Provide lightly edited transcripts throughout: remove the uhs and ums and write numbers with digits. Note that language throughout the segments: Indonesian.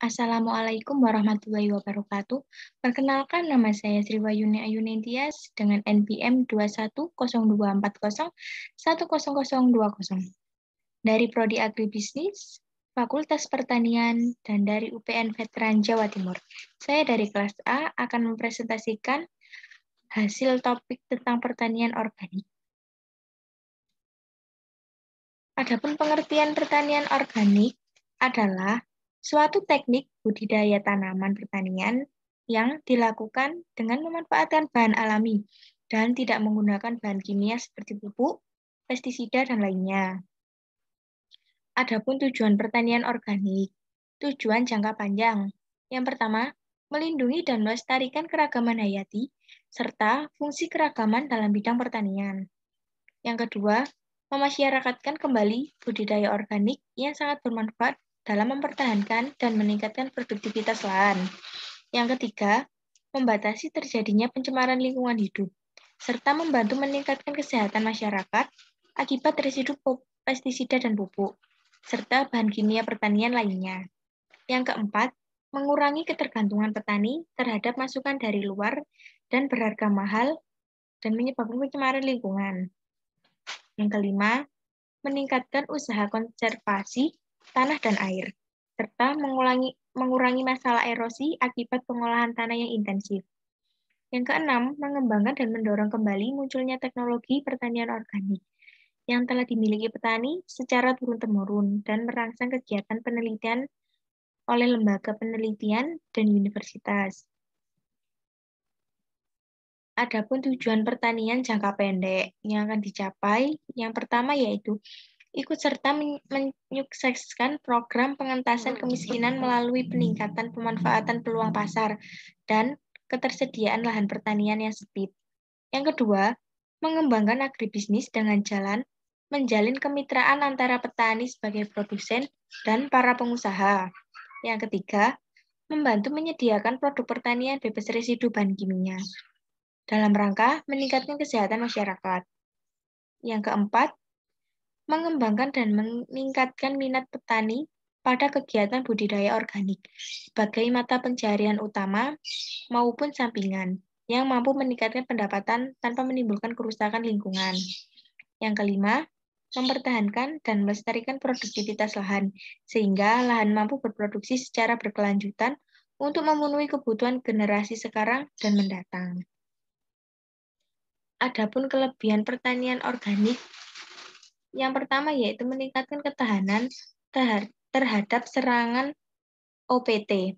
Assalamualaikum warahmatullahi wabarakatuh. Perkenalkan, nama saya Sriwayuni Ayunentias dengan NPM 2102401020. Dari Prodi Agribisnis, Fakultas Pertanian, dan dari UPN Veteran Jawa Timur. Saya dari kelas A akan mempresentasikan hasil topik tentang pertanian organik. Adapun pengertian pertanian organik adalah suatu teknik budidaya tanaman pertanian yang dilakukan dengan memanfaatkan bahan alami dan tidak menggunakan bahan kimia seperti pupuk, pestisida, dan lainnya. Adapun tujuan pertanian organik, tujuan jangka panjang. Yang pertama, melindungi dan melestarikan keragaman hayati, serta fungsi keragaman dalam bidang pertanian. Yang kedua, memasyarakatkan kembali budidaya organik yang sangat bermanfaat dalam mempertahankan dan meningkatkan produktivitas lahan. Yang ketiga, membatasi terjadinya pencemaran lingkungan hidup, serta membantu meningkatkan kesehatan masyarakat akibat residu pestisida dan pupuk, serta bahan kimia pertanian lainnya. Yang keempat, mengurangi ketergantungan petani terhadap masukan dari luar dan berharga mahal dan menyebabkan pencemaran lingkungan. Yang kelima, meningkatkan usaha konservasi tanah dan air, serta mengurangi masalah erosi akibat pengolahan tanah yang intensif. Yang keenam, mengembangkan dan mendorong kembali munculnya teknologi pertanian organik yang telah dimiliki petani secara turun-temurun dan merangsang kegiatan penelitian oleh lembaga penelitian dan universitas. Adapun tujuan pertanian jangka pendek yang akan dicapai, yang pertama yaitu ikut serta menyukseskan program pengentasan kemiskinan melalui peningkatan pemanfaatan peluang pasar dan ketersediaan lahan pertanian yang sempit. Yang kedua, mengembangkan agribisnis dengan jalan menjalin kemitraan antara petani sebagai produsen dan para pengusaha. Yang ketiga, membantu menyediakan produk pertanian bebas residu bahan kimia dalam rangka meningkatkan kesehatan masyarakat. Yang keempat, mengembangkan dan meningkatkan minat petani pada kegiatan budidaya organik sebagai mata pencarian utama maupun sampingan yang mampu meningkatkan pendapatan tanpa menimbulkan kerusakan lingkungan. Yang kelima, mempertahankan dan melestarikan produktivitas lahan sehingga lahan mampu berproduksi secara berkelanjutan untuk memenuhi kebutuhan generasi sekarang dan mendatang. Adapun kelebihan pertanian organik, yang pertama yaitu meningkatkan ketahanan terhadap serangan OPT.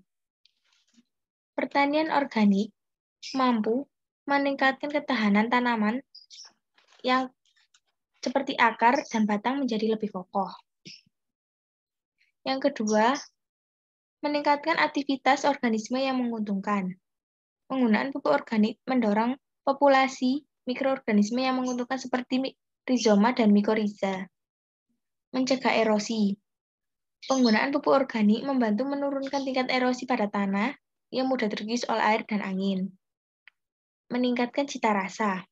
Pertanian organik mampu meningkatkan ketahanan tanaman yang seperti akar dan batang menjadi lebih kokoh. Yang kedua, meningkatkan aktivitas organisme yang menguntungkan. Penggunaan pupuk organik mendorong populasi mikroorganisme yang menguntungkan seperti rizoma dan mikoriza. Mencegah erosi. Penggunaan pupuk organik membantu menurunkan tingkat erosi pada tanah yang mudah terkikis oleh air dan angin. Meningkatkan cita rasa.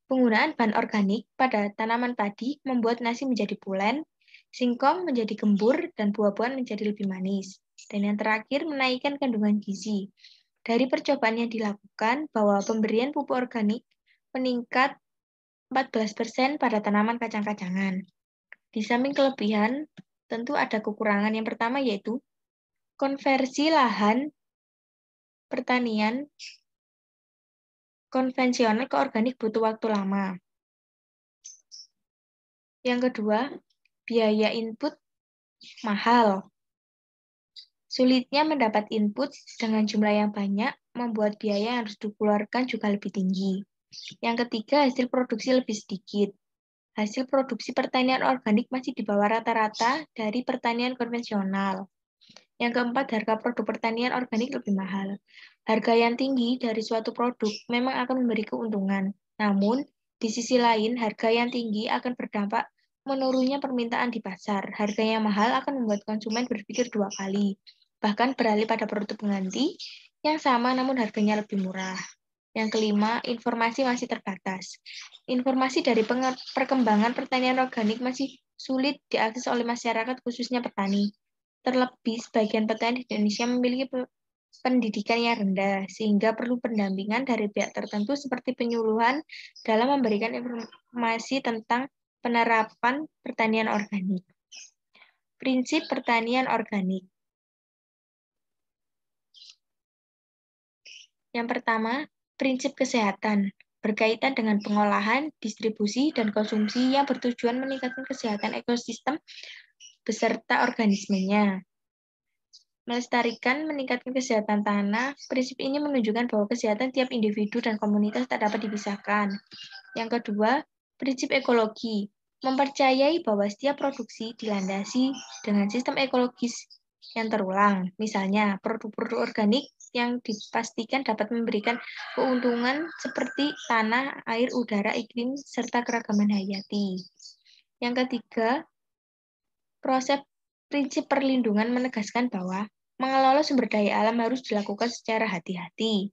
Penggunaan bahan organik pada tanaman padi membuat nasi menjadi pulen, singkong menjadi gembur, dan buah-buahan menjadi lebih manis. Dan yang terakhir, menaikkan kandungan gizi. Dari percobaan yang dilakukan bahwa pemberian pupuk organik meningkat 14% pada tanaman kacang-kacangan. Di samping kelebihan, tentu ada kekurangan. Yang pertama yaitu konversi lahan pertanian konvensional ke organik butuh waktu lama. Yang kedua, biaya input mahal. Sulitnya mendapat input dengan jumlah yang banyak membuat biaya yang harus dikeluarkan juga lebih tinggi. Yang ketiga, hasil produksi lebih sedikit. Hasil produksi pertanian organik masih di bawah rata-rata dari pertanian konvensional. Yang keempat, harga produk pertanian organik lebih mahal. Harga yang tinggi dari suatu produk memang akan memberi keuntungan. Namun, di sisi lain, harga yang tinggi akan berdampak menurunnya permintaan di pasar. Harga yang mahal akan membuat konsumen berpikir dua kali, bahkan beralih pada produk pengganti yang sama namun harganya lebih murah. Yang kelima, informasi masih terbatas. Informasi dari perkembangan pertanian organik masih sulit diakses oleh masyarakat, khususnya petani. Terlebih, sebagian petani di Indonesia memiliki pendidikan yang rendah, sehingga perlu pendampingan dari pihak tertentu seperti penyuluhan dalam memberikan informasi tentang penerapan pertanian organik. Prinsip pertanian organik. Yang pertama, prinsip kesehatan, berkaitan dengan pengolahan, distribusi, dan konsumsi yang bertujuan meningkatkan kesehatan ekosistem beserta organismenya. Melestarikan, meningkatkan kesehatan tanah. Prinsip ini menunjukkan bahwa kesehatan tiap individu dan komunitas tak dapat dipisahkan. Yang kedua, prinsip ekologi. Mempercayai bahwa setiap produksi dilandasi dengan sistem ekologis yang terulang. Misalnya, produk-produk organik yang dipastikan dapat memberikan keuntungan seperti tanah, air, udara, iklim, serta keragaman hayati. Yang ketiga, proses prinsip perlindungan menegaskan bahwa mengelola sumber daya alam harus dilakukan secara hati-hati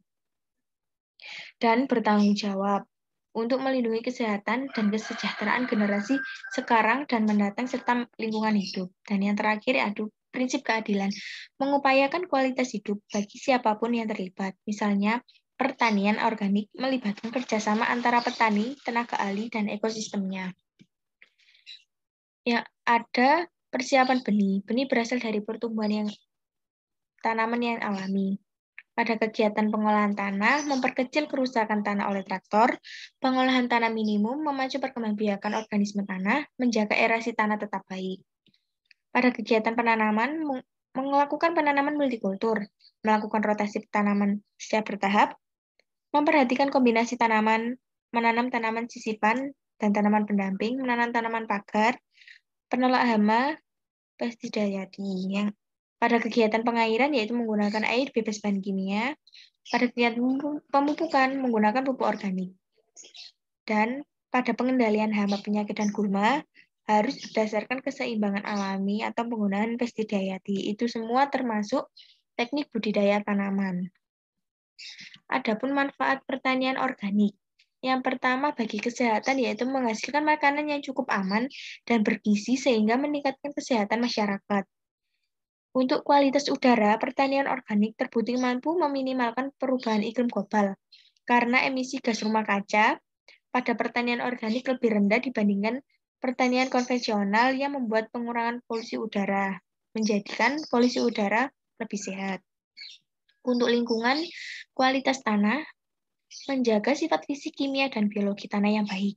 dan bertanggung jawab untuk melindungi kesehatan dan kesejahteraan generasi sekarang dan mendatang serta lingkungan hidup. Dan yang terakhir yaitu prinsip keadilan, mengupayakan kualitas hidup bagi siapapun yang terlibat. Misalnya, pertanian organik melibatkan kerjasama antara petani, tenaga ahli, dan ekosistemnya. Ya, ada persiapan benih. Benih berasal dari pertumbuhan yang tanaman yang alami. Pada kegiatan pengolahan tanah, memperkecil kerusakan tanah oleh traktor, pengolahan tanah minimum, memacu perkembangbiakan organisme tanah, menjaga erasi tanah tetap baik. Pada kegiatan penanaman, melakukan penanaman multikultur, melakukan rotasi tanaman secara bertahap, memperhatikan kombinasi tanaman, menanam tanaman sisipan dan tanaman pendamping, menanam tanaman pagar, penolak hama, pestisida yang pada kegiatan pengairan yaitu menggunakan air bebas bahan kimia, pada kegiatan pemupukan menggunakan pupuk organik. Dan pada pengendalian hama, penyakit, dan gulma harus berdasarkan keseimbangan alami atau penggunaan pestisida hayati. Itu semua termasuk teknik budidaya tanaman. Adapun manfaat pertanian organik. Yang pertama bagi kesehatan yaitu menghasilkan makanan yang cukup aman dan bergizi sehingga meningkatkan kesehatan masyarakat. Untuk kualitas udara, pertanian organik terbukti mampu meminimalkan perubahan iklim global karena emisi gas rumah kaca pada pertanian organik lebih rendah dibandingkan pertanian konvensional yang membuat pengurangan polusi udara, menjadikan polusi udara lebih sehat. Untuk lingkungan, kualitas tanah, menjaga sifat fisik, kimia, dan biologi tanah yang baik,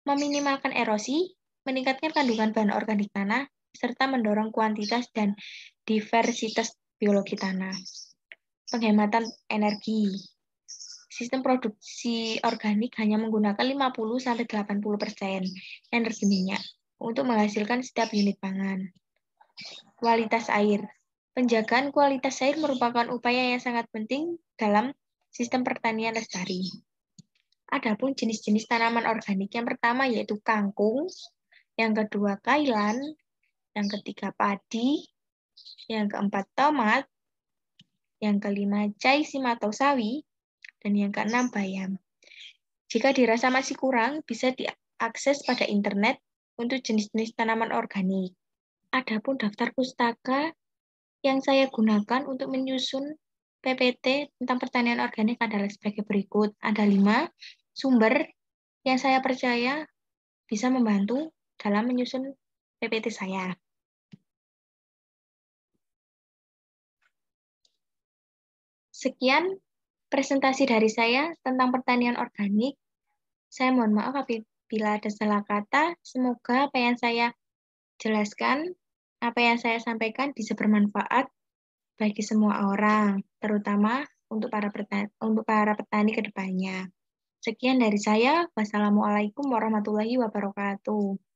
meminimalkan erosi, meningkatkan kandungan bahan organik tanah, serta mendorong kuantitas dan diversitas biologi tanah. Penghematan energi. Sistem produksi organik hanya menggunakan 50-80% energi minyak untuk menghasilkan setiap unit pangan. Kualitas air. Penjagaan kualitas air merupakan upaya yang sangat penting dalam sistem pertanian lestari. Adapun jenis-jenis tanaman organik yang pertama yaitu kangkung, yang kedua kailan, yang ketiga padi, yang keempat tomat, yang kelima caisip atau sawi, dan yang keenam bayam. Jika dirasa masih kurang, bisa diakses pada internet untuk jenis-jenis tanaman organik. Adapun daftar pustaka yang saya gunakan untuk menyusun PPT tentang pertanian organik adalah sebagai berikut. Ada 5 sumber yang saya percaya bisa membantu dalam menyusun PPT saya. Sekian presentasi dari saya tentang pertanian organik. Saya mohon maaf apabila ada salah kata. Semoga apa yang saya jelaskan, apa yang saya sampaikan bisa bermanfaat bagi semua orang, terutama untuk para petani ke depannya. Sekian dari saya. Wassalamualaikum warahmatullahi wabarakatuh.